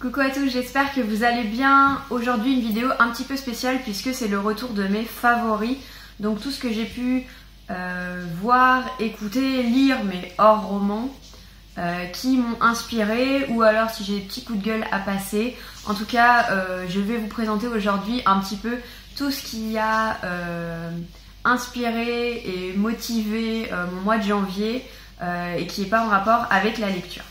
Coucou à tous, j'espère que vous allez bien. Aujourd'hui une vidéo un petit peu spéciale puisque c'est le retour de mes favoris. Donc tout ce que j'ai pu voir, écouter, lire, mais hors roman, qui m'ont inspiré, ou alors si j'ai des petits coups de gueule à passer. En tout cas, je vais vous présenter aujourd'hui un petit peu tout ce qui a inspiré et motivé mon mois de janvier et qui n'est pas en rapport avec la lecture.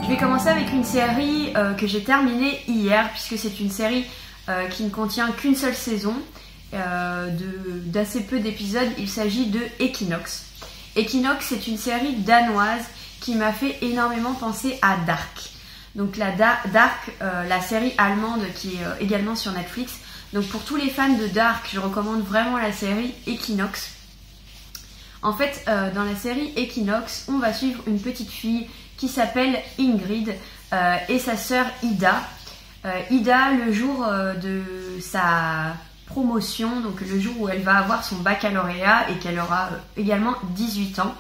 Je vais commencer avec une série que j'ai terminée hier, puisque c'est une série qui ne contient qu'une seule saison, d'assez peu d'épisodes. Il s'agit de Equinox. Equinox, c'est une série danoise qui m'a fait énormément penser à Dark. Donc Dark, la série allemande qui est également sur Netflix. Donc pour tous les fans de Dark, je recommande vraiment la série Equinox. En fait, dans la série Equinox, on va suivre une petite fille qui s'appelle Ingrid et sa sœur Ida. Ida, le jour de sa promotion, donc le jour où elle va avoir son baccalauréat et qu'elle aura également 18 ans.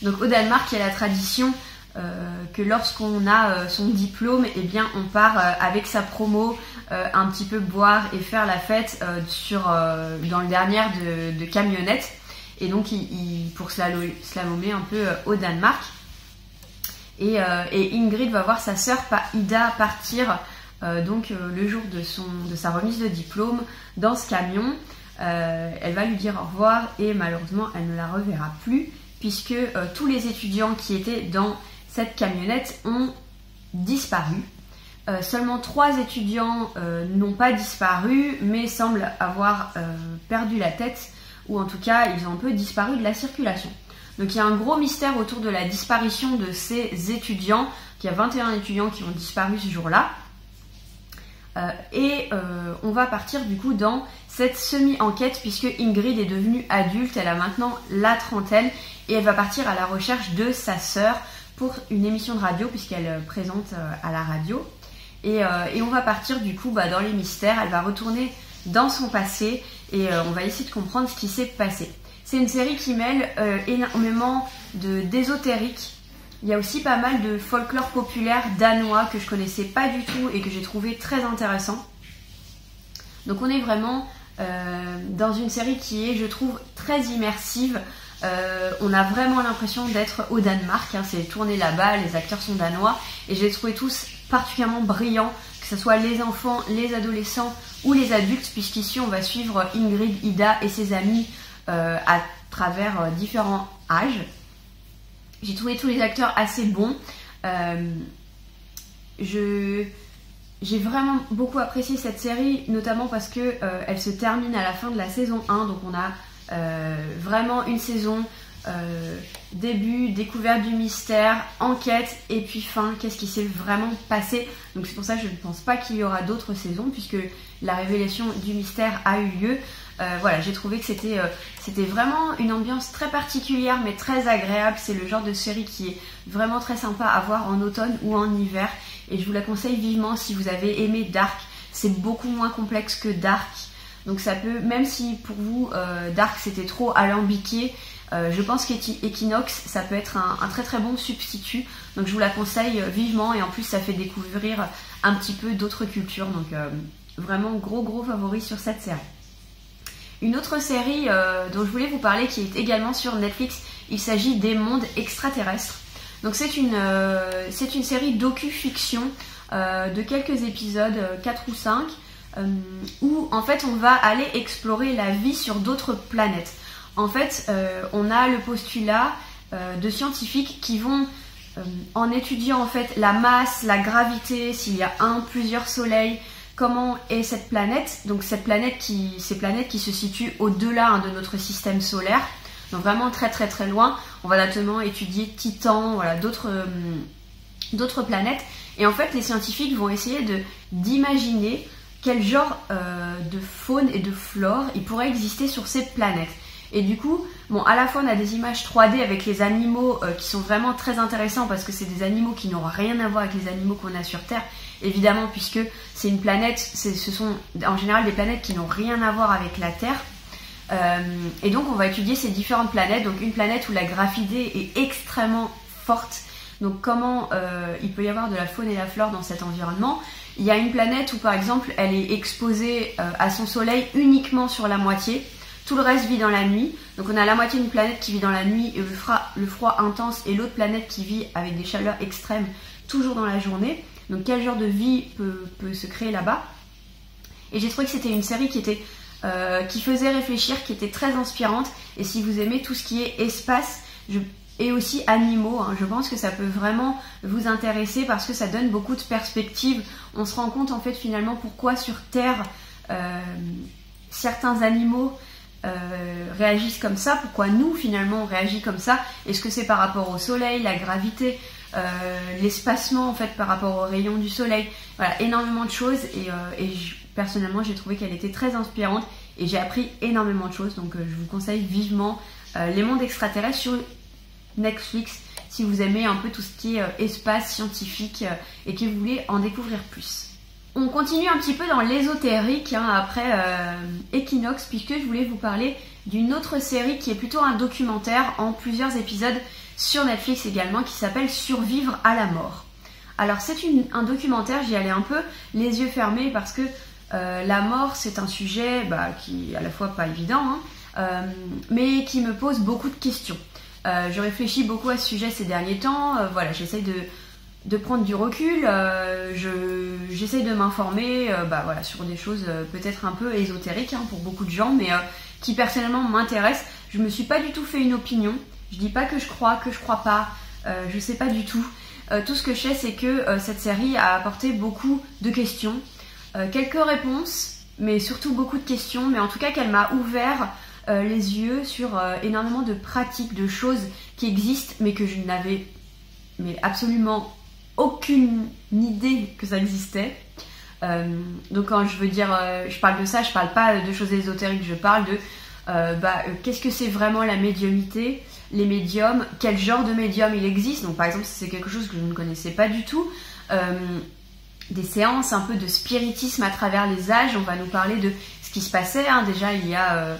Donc au Danemark, il y a la tradition que lorsqu'on a son diplôme, eh bien on part avec sa promo un petit peu boire et faire la fête dans le derrière de camionnettes. Et donc pour slalomer un peu au Danemark. Et Ingrid va voir sa sœur Ida partir le jour de sa remise de diplôme dans ce camion. Elle va lui dire au revoir et malheureusement elle ne la reverra plus puisque tous les étudiants qui étaient dans cette camionnette ont disparu. Seulement 3 étudiants n'ont pas disparu mais semblent avoir perdu la tête, ou en tout cas ils ont un peu disparu de la circulation. Donc il y a un gros mystère autour de la disparition de ces étudiants. Il y a 21 étudiants qui ont disparu ce jour-là. On va partir du coup dans cette semi-enquête puisque Ingrid est devenue adulte, elle a maintenant la trentaine et elle va partir à la recherche de sa sœur pour une émission de radio puisqu'elle présente à la radio. Et on va partir du coup dans les mystères, elle va retourner dans son passé et on va essayer de comprendre ce qui s'est passé. C'est une série qui mêle énormément d'ésotérique. Il y a aussi pas mal de folklore populaire danois que je connaissais pas du tout et que j'ai trouvé très intéressant. Donc on est vraiment dans une série qui est, je trouve, très immersive. On a vraiment l'impression d'être au Danemark, hein, c'est tourné là-bas, les acteurs sont danois et je les trouvais tous particulièrement brillants, que ce soit les enfants, les adolescents ou les adultes, puisqu'ici on va suivre Ingrid, Ida et ses amis à travers différents âges. J'ai trouvé tous les acteurs assez bons. J'ai vraiment beaucoup apprécié cette série, notamment parce que elle se termine à la fin de la saison 1. Donc on a vraiment une saison, début, découverte du mystère, enquête et puis fin, qu'est-ce qui s'est vraiment passé. Donc c'est pour ça que je ne pense pas qu'il y aura d'autres saisons puisque la révélation du mystère a eu lieu. Voilà, j'ai trouvé que c'était vraiment une ambiance très particulière mais très agréable. C'est le genre de série qui est vraiment très sympa à voir en automne ou en hiver et je vous la conseille vivement si vous avez aimé Dark. C'est beaucoup moins complexe que Dark, donc ça peut, même si pour vous Dark c'était trop alambiqué, je pense qu'Equinox ça peut être un très très bon substitut, donc je vous la conseille vivement et en plus ça fait découvrir un petit peu d'autres cultures, donc vraiment gros favori sur cette série. Une autre série dont je voulais vous parler qui est également sur Netflix, il s'agit des mondes extraterrestres. Donc c'est une série docu-fiction de quelques épisodes, 4 ou 5, où en fait on va aller explorer la vie sur d'autres planètes. En fait, on a le postulat de scientifiques qui vont, en étudiant en fait la masse, la gravité, s'il y a plusieurs soleils, comment est cette planète, donc ces planètes qui se situent au-delà de notre système solaire, donc vraiment très loin. On va notamment étudier Titan, voilà, d'autres planètes. Et en fait, les scientifiques vont essayer d'imaginer quel genre de faune et de flore il pourrait exister sur ces planètes. Et du coup, bon, à la fois on a des images 3D avec les animaux qui sont vraiment très intéressants parce que c'est des animaux qui n'ont rien à voir avec les animaux qu'on a sur Terre, évidemment, puisque c'est une planète, ce sont en général des planètes qui n'ont rien à voir avec la Terre. Et donc on va étudier ces différentes planètes. Donc une planète où la graphité est extrêmement forte. Donc comment il peut y avoir de la faune et la flore dans cet environnement. Il y a une planète où par exemple elle est exposée à son soleil uniquement sur la moitié. Tout le reste vit dans la nuit. Donc on a la moitié d'une planète qui vit dans la nuit et le froid intense, et l'autre planète qui vit avec des chaleurs extrêmes toujours dans la journée. Donc quel genre de vie peut se créer là-bas. Et j'ai trouvé que c'était une série qui faisait réfléchir, qui était très inspirante. Et si vous aimez tout ce qui est espace et aussi animaux, je pense que ça peut vraiment vous intéresser parce que ça donne beaucoup de perspectives. On se rend compte en fait finalement pourquoi sur Terre certains animaux réagissent comme ça, pourquoi nous finalement on réagit comme ça. Est-ce que c'est par rapport au soleil, la gravité, l'espacement en fait par rapport aux rayons du soleil. Voilà, énormément de choses personnellement j'ai trouvé qu'elle était très inspirante et j'ai appris énormément de choses. Donc je vous conseille vivement Les Mondes Extraterrestres sur Netflix si vous aimez un peu tout ce qui est espace scientifique et que vous voulez en découvrir plus. On continue un petit peu dans l'ésotérique après Equinox, puisque je voulais vous parler d'une autre série qui est plutôt un documentaire en plusieurs épisodes sur Netflix également, qui s'appelle Survivre à la mort. Alors c'est un documentaire, j'y allais un peu les yeux fermés parce que la mort c'est un sujet qui est à la fois pas évident, mais qui me pose beaucoup de questions. Je réfléchis beaucoup à ce sujet ces derniers temps, j'essaye de prendre du recul, j'essaye de m'informer sur des choses peut-être un peu ésotériques pour beaucoup de gens, mais qui personnellement m'intéressent. Je me suis pas du tout fait une opinion, je dis pas que je crois pas, je sais pas du tout. Tout ce que je sais c'est que cette série a apporté beaucoup de questions, quelques réponses, mais surtout beaucoup de questions, mais en tout cas qu'elle m'a ouvert les yeux sur énormément de pratiques, de choses qui existent, mais que je n'avais absolument aucune idée que ça existait. Donc quand je veux dire, je parle de ça, je parle pas de choses ésotériques, je parle de qu'est-ce que c'est vraiment la médiumnité, les médiums, quel genre de médium il existe. Donc par exemple, si c'est quelque chose que je ne connaissais pas du tout, des séances un peu de spiritisme à travers les âges, on va nous parler de ce qui se passait, déjà il y a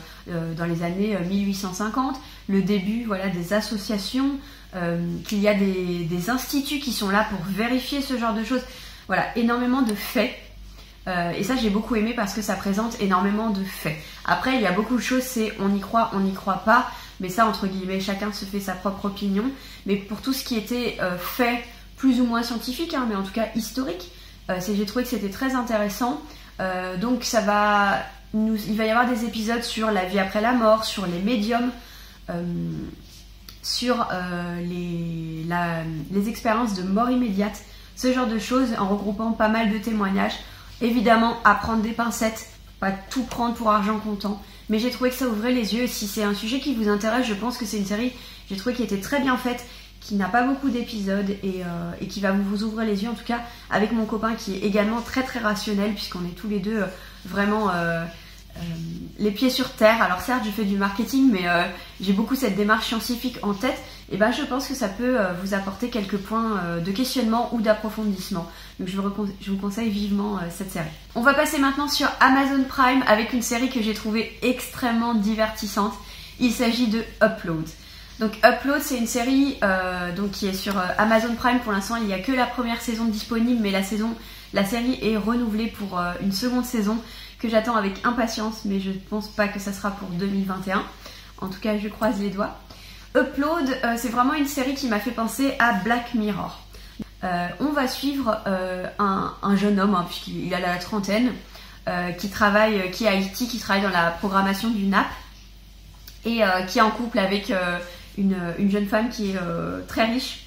dans les années 1850, le début des associations, qu'il y a des instituts qui sont là pour vérifier ce genre de choses. Voilà, énormément de faits. Et ça j'ai beaucoup aimé parce que ça présente énormément de faits. Après il y a beaucoup de choses, c'est on y croit pas, mais ça entre guillemets chacun se fait sa propre opinion. Mais pour tout ce qui était fait plus ou moins scientifique, mais en tout cas historique, j'ai trouvé que c'était très intéressant. Donc il va y avoir des épisodes sur la vie après la mort, sur les médiums, sur les expériences de mort immédiate, ce genre de choses, en regroupant pas mal de témoignages. Évidemment, à prendre des pincettes, pas tout prendre pour argent comptant, mais j'ai trouvé que ça ouvrait les yeux. Si c'est un sujet qui vous intéresse, je pense que c'est une série, j'ai trouvé qui était très bien faite, qui n'a pas beaucoup d'épisodes et qui va vous ouvrir les yeux, en tout cas avec mon copain qui est également très très rationnel, puisqu'on est tous les deux vraiment les pieds sur terre. Alors certes je fais du marketing, mais j'ai beaucoup cette démarche scientifique en tête, et je pense que ça peut vous apporter quelques points de questionnement ou d'approfondissement. Donc je vous conseille vivement cette série. On va passer maintenant sur Amazon Prime avec une série que j'ai trouvée extrêmement divertissante. Il s'agit de Upload. Donc Upload, c'est une série qui est sur Amazon Prime. Pour l'instant il n'y a que la première saison disponible, mais la série est renouvelée pour une seconde saison que j'attends avec impatience, mais je ne pense pas que ça sera pour 2021. En tout cas, je croise les doigts. Upload, c'est vraiment une série qui m'a fait penser à Black Mirror. On va suivre un jeune homme, puisqu'il a la trentaine, qui est à Haïti, qui travaille dans la programmation du NAP, et qui est en couple avec une jeune femme qui est très riche.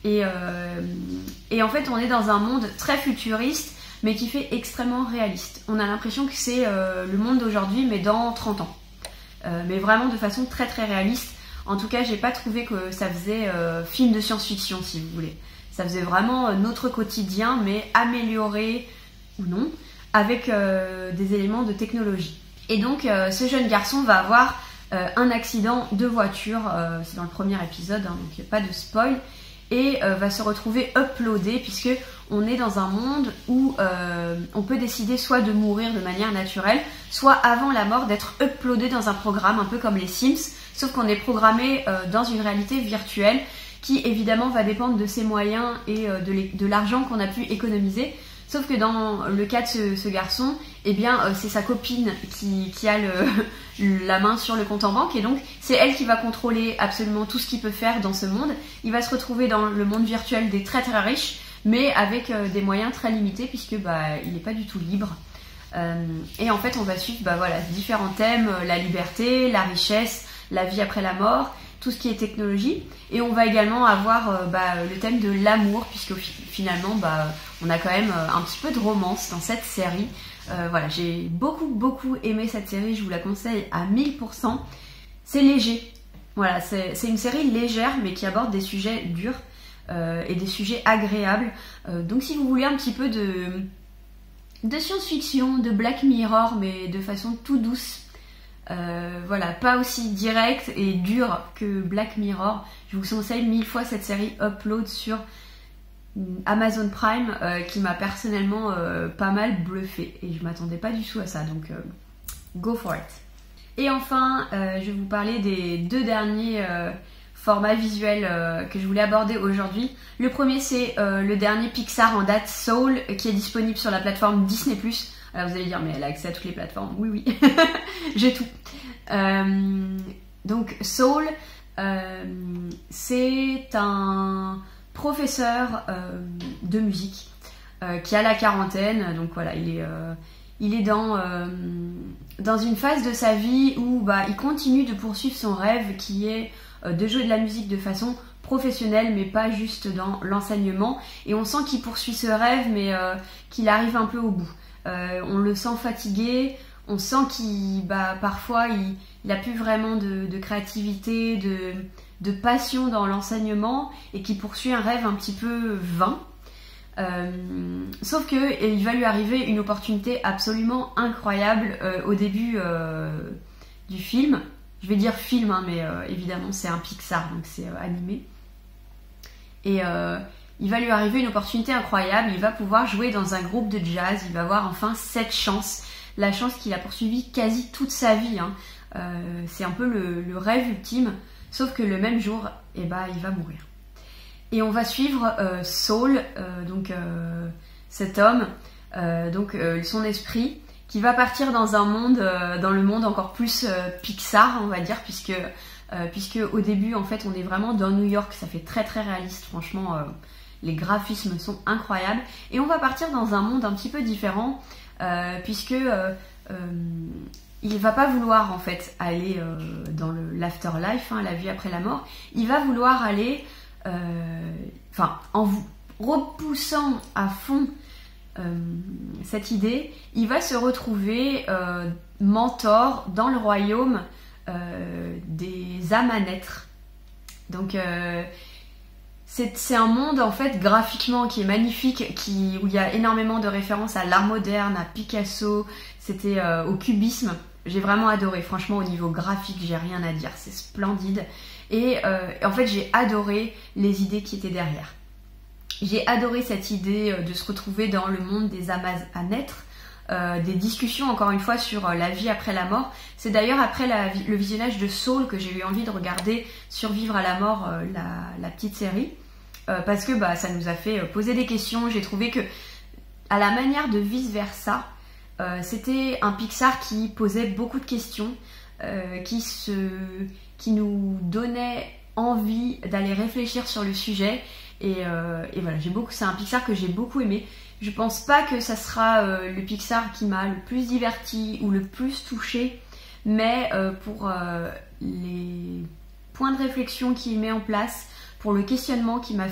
Et en fait, on est dans un monde très futuriste, mais qui fait extrêmement réaliste. On a l'impression que c'est le monde d'aujourd'hui, mais dans 30 ans. Mais vraiment de façon très très réaliste. En tout cas, j'ai pas trouvé que ça faisait film de science-fiction, si vous voulez. Ça faisait vraiment notre quotidien, mais amélioré ou non, avec des éléments de technologie. Et donc, ce jeune garçon va avoir un accident de voiture, c'est dans le premier épisode, donc il n'y a pas de spoil. et va se retrouver uploadée, puisque on est dans un monde où on peut décider soit de mourir de manière naturelle, soit avant la mort d'être uploadé dans un programme, un peu comme les Sims, sauf qu'on est programmé dans une réalité virtuelle qui évidemment va dépendre de ses moyens et de l'argent qu'on a pu économiser. Sauf que dans le cas de ce garçon, eh bien c'est sa copine qui a la main sur le compte en banque, et donc c'est elle qui va contrôler absolument tout ce qu'il peut faire dans ce monde. Il va se retrouver dans le monde virtuel des très très riches, mais avec des moyens très limités, puisque il n'est pas du tout libre. Et en fait on va suivre voilà, différents thèmes, la liberté, la richesse, la vie après la mort, tout ce qui est technologie, et on va également avoir le thème de l'amour, puisque finalement on a quand même un petit peu de romance dans cette série. Voilà, j'ai beaucoup aimé cette série, je vous la conseille à 1000%. C'est léger, voilà, c'est une série légère mais qui aborde des sujets durs et des sujets agréables. Donc si vous voulez un petit peu de science-fiction, de Black Mirror, mais de façon tout douce, voilà, pas aussi direct et dur que Black Mirror, je vous conseille 1000 fois cette série Upload sur Amazon Prime, qui m'a personnellement pas mal bluffé, et je m'attendais pas du tout à ça, donc go for it. Et enfin, je vais vous parler des 2 derniers formats visuels que je voulais aborder aujourd'hui. Le premier, c'est le dernier Pixar en date, Soul, qui est disponible sur la plateforme Disney+. Alors vous allez dire, mais elle a accès à toutes les plateformes. Oui, j'ai tout. Donc Soul, c'est un professeur de musique qui a la quarantaine. Donc voilà, il est dans une phase de sa vie où il continue de poursuivre son rêve, qui est de jouer de la musique de façon professionnelle, mais pas juste dans l'enseignement. Et on sent qu'il poursuit ce rêve, mais qu'il arrive un peu au bout. On le sent fatigué, on sent qu'il parfois il a plus vraiment de créativité, de passion dans l'enseignement, et qu'il poursuit un rêve un petit peu vain. Sauf que il va lui arriver une opportunité absolument incroyable au début du film. Je vais dire film, mais évidemment c'est un Pixar, donc c'est animé. Et il va lui arriver une opportunité incroyable, il va pouvoir jouer dans un groupe de jazz, il va avoir enfin cette chance, la chance qu'il a poursuivie quasi toute sa vie. C'est un peu le rêve ultime, sauf que le même jour, il va mourir. Et on va suivre Saul, cet homme, son esprit, qui va partir dans un monde, dans le monde encore plus Pixar, on va dire, puisque au début, en fait, on est vraiment dans New York, ça fait très très réaliste, franchement. Les graphismes sont incroyables, et on va partir dans un monde un petit peu différent, puisque il va pas vouloir en fait aller dans l'afterlife, la vie après la mort. Il va vouloir aller, en repoussant à fond cette idée, il va se retrouver mentor dans le royaume des âmes à naître. Donc c'est un monde en fait graphiquement qui est magnifique, où il y a énormément de références à l'art moderne, à Picasso, c'était au cubisme. J'ai vraiment adoré, franchement au niveau graphique j'ai rien à dire, c'est splendide. Et en fait j'ai adoré les idées qui étaient derrière. J'ai adoré cette idée de se retrouver dans le monde des âmes à naître, des discussions encore une fois sur la vie après la mort. C'est d'ailleurs après le visionnage de Soul que j'ai eu envie de regarder Survivre à la mort, la petite série. Parce que ça nous a fait poser des questions. J'ai trouvé que, à la manière de Vice Versa, c'était un Pixar qui posait beaucoup de questions, qui nous donnait envie d'aller réfléchir sur le sujet. Et voilà, c'est un Pixar que j'ai beaucoup aimé. Je pense pas que ça sera le Pixar qui m'a le plus diverti ou le plus touché, mais pour les points de réflexion qu'il met en place, pour le questionnement qu'il m'a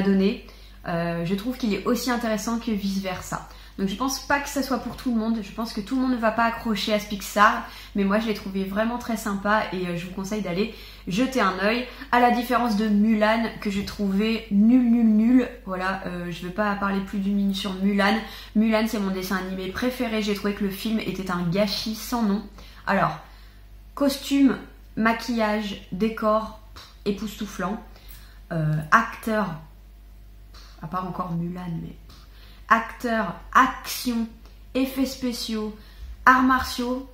donné, je trouve qu'il est aussi intéressant que Vice Versa. Donc je pense pas que ça soit pour tout le monde, je pense que tout le monde ne va pas accrocher à ce Pixar, mais moi je l'ai trouvé vraiment très sympa, et je vous conseille d'aller jeter un œil, à la différence de Mulan que j'ai trouvé nul. Voilà, je ne vais pas parler plus d'une minute sur Mulan. Mulan, c'est mon dessin animé préféré, j'ai trouvé que le film était un gâchis sans nom. Alors, costume, maquillage, décor, époustouflant. acteur, à part encore Mulan, mais acteur, action, effets spéciaux, arts martiaux,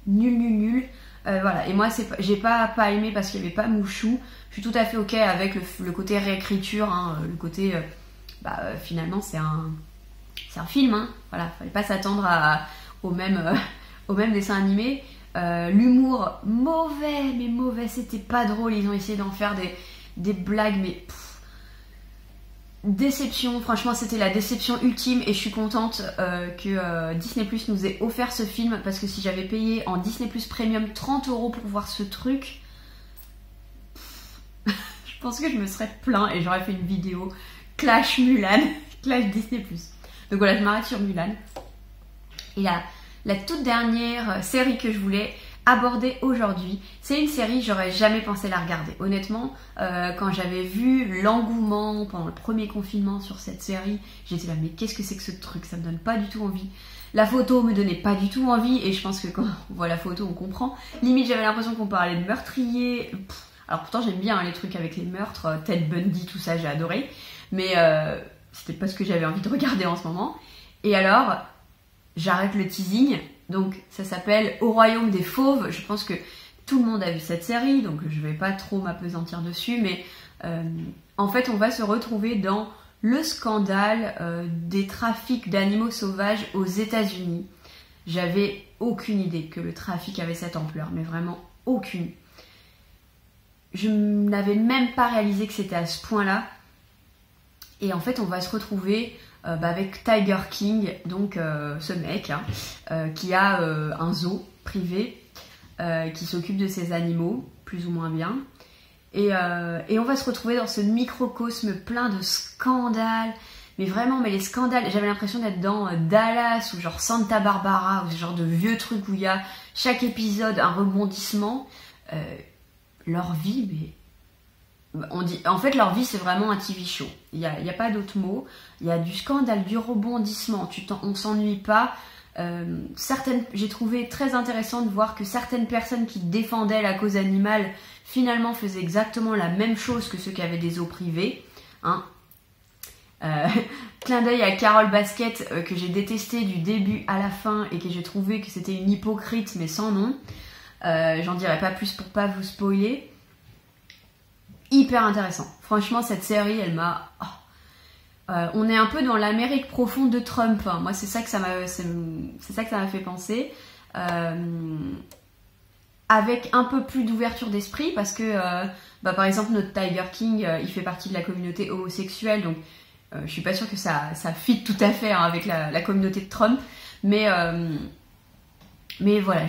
nul. Voilà, et moi j'ai pas aimé parce qu'il n'y avait pas Mouchou. Je suis tout à fait ok avec le côté réécriture, hein, le côté finalement c'est un film, hein, voilà, fallait pas s'attendre au même dessin animé. L'humour mauvais, c'était pas drôle, ils ont essayé d'en faire des blagues, mais déception, franchement c'était la déception ultime, et je suis contente que Disney Plus nous ait offert ce film, parce que si j'avais payé en Disney Plus Premium 30 € pour voir ce truc, je pense que je me serais plaint et j'aurais fait une vidéo Clash Mulan, Clash Disney Plus. Donc voilà, je m'arrête sur Mulan. Et la toute dernière série que je voulais aborder aujourd'hui, c'est une série, j'aurais jamais pensé la regarder. Honnêtement, quand j'avais vu l'engouement pendant le premier confinement sur cette série, j'étais là, mais qu'est-ce que c'est que ce truc? Ça me donne pas du tout envie. La photo me donnait pas du tout envie, et je pense que quand on voit la photo, on comprend. Limite, j'avais l'impression qu'on parlait de meurtrier. Alors pourtant, j'aime bien les trucs avec les meurtres, Ted Bundy, tout ça, j'ai adoré. Mais c'était pas ce que j'avais envie de regarder en ce moment. Et alors, j'arrête le teasing. Donc ça s'appelle Au Royaume des Fauves. Je pense que tout le monde a vu cette série, donc je vais pas trop m'appesantir dessus, mais en fait on va se retrouver dans le scandale des trafics d'animaux sauvages aux États-Unis. J'avais aucune idée que le trafic avait cette ampleur, mais vraiment aucune. Je n'avais même pas réalisé que c'était à ce point-là. Et en fait on va se retrouver avec Tiger King, donc ce mec qui a un zoo privé qui s'occupe de ses animaux, plus ou moins bien. Et on va se retrouver dans ce microcosme plein de scandales. Mais vraiment, mais les scandales, j'avais l'impression d'être dans Dallas ou genre Santa Barbara, ou ce genre de vieux trucs où il y a chaque épisode un rebondissement. Leur vie, mais... En fait, leur vie, c'est vraiment un TV show. Il n'y a pas d'autre mot. Il y a du scandale, du rebondissement. On s'ennuie pas. J'ai trouvé très intéressant de voir que certaines personnes qui défendaient la cause animale, finalement, faisaient exactement la même chose que ceux qui avaient des zoos privés. Hein. Clin d'œil à Carole Basket, que j'ai détesté du début à la fin et que j'ai trouvé que c'était une hypocrite, mais sans nom. J'en dirai pas plus pour pas vous spoiler. Hyper intéressant. Franchement, cette série, elle m'a... on est un peu dans l'Amérique profonde de Trump. Hein. Moi, c'est ça que ça m'a fait penser. Avec un peu plus d'ouverture d'esprit, parce que, par exemple, notre Tiger King, il fait partie de la communauté homosexuelle, donc je suis pas sûre que ça fit tout à fait, hein, avec la communauté de Trump. Mais voilà,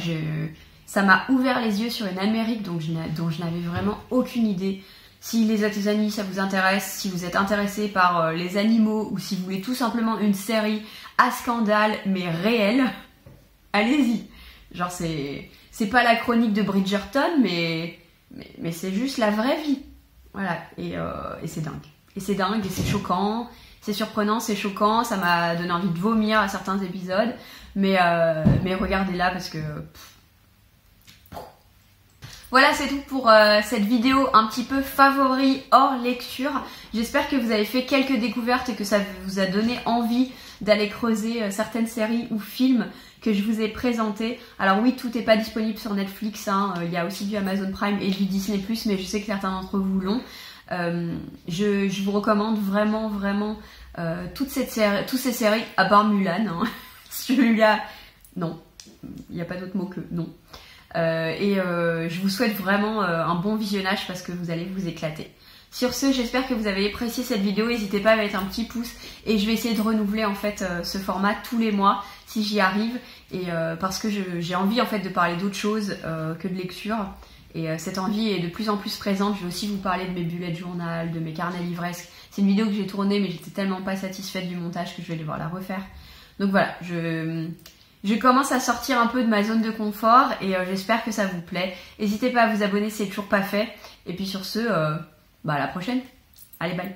ça m'a ouvert les yeux sur une Amérique dont je n'avais vraiment aucune idée. Si les États-Unis, ça vous intéresse, si vous êtes intéressé par les animaux, ou si vous voulez tout simplement une série à scandale, mais réelle, allez-y. Genre, c'est pas la chronique de Bridgerton, mais c'est juste la vraie vie. Voilà, et c'est dingue. Et c'est dingue, et c'est choquant, c'est surprenant, c'est choquant, ça m'a donné envie de vomir à certains épisodes, mais regardez-la parce que... Voilà, c'est tout pour cette vidéo un petit peu favori hors lecture. J'espère que vous avez fait quelques découvertes et que ça vous a donné envie d'aller creuser certaines séries ou films que je vous ai présentés. Alors oui, tout n'est pas disponible sur Netflix, hein. Il y a aussi du Amazon Prime et du Disney+, mais je sais que certains d'entre vous l'ont. Je vous recommande vraiment toutes ces séries, à part Mulan. Hein. Celui-là, non. Il n'y a pas d'autre mot que non. Je vous souhaite vraiment un bon visionnage parce que vous allez vous éclater. Sur ce, j'espère que vous avez apprécié cette vidéo. N'hésitez pas à mettre un petit pouce et je vais essayer de renouveler en fait ce format tous les mois si j'y arrive, et parce que j'ai envie en fait de parler d'autre chose que de lecture, et cette envie est de plus en plus présente. Je vais aussi vous parler de mes bullet journal, de mes carnets livresques. C'est une vidéo que j'ai tournée mais j'étais tellement pas satisfaite du montage que je vais devoir la refaire. Donc voilà, je commence à sortir un peu de ma zone de confort et j'espère que ça vous plaît. N'hésitez pas à vous abonner si c'est toujours pas fait. Et puis sur ce, à la prochaine. Allez, bye.